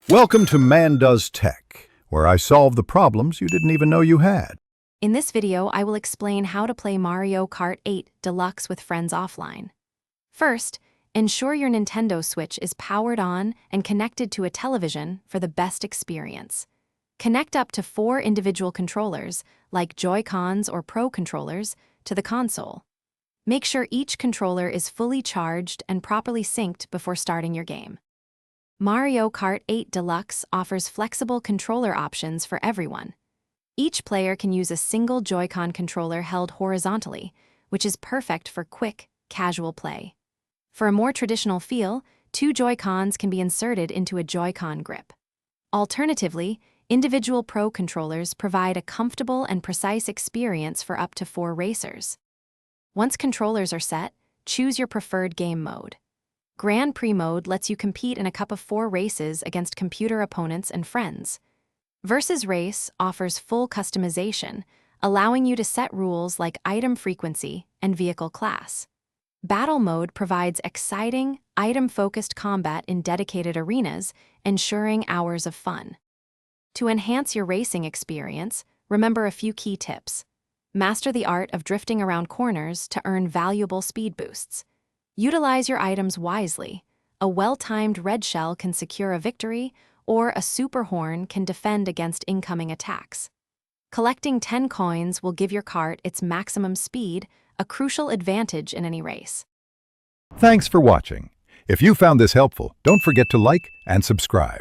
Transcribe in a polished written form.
Welcome to Man Does Tech, where I solve the problems you didn't even know you had. In this video, I will explain how to play Mario Kart 8 Deluxe with friends offline. First, ensure your Nintendo Switch is powered on and connected to a television for the best experience. Connect up to 4 individual controllers, like Joy-Cons or Pro controllers, to the console. Make sure each controller is fully charged and properly synced before starting your game. Mario Kart 8 Deluxe offers flexible controller options for everyone. Each player can use a single Joy-Con controller held horizontally, which is perfect for quick, casual play. For a more traditional feel, 2 Joy-Cons can be inserted into a Joy-Con grip. Alternatively, individual Pro controllers provide a comfortable and precise experience for up to 4 racers. Once controllers are set, choose your preferred game mode. Grand Prix mode lets you compete in a cup of 4 races against computer opponents and friends. Versus Race offers full customization, allowing you to set rules like item frequency and vehicle class. Battle mode provides exciting, item-focused combat in dedicated arenas, ensuring hours of fun. To enhance your racing experience, remember a few key tips. Master the art of drifting around corners to earn valuable speed boosts. Utilize your items wisely. A well-timed red shell can secure a victory, or a super horn can defend against incoming attacks. Collecting 10 coins will give your cart its maximum speed, a crucial advantage in any race. Thanks for watching. If you found this helpful, don't forget to like and subscribe.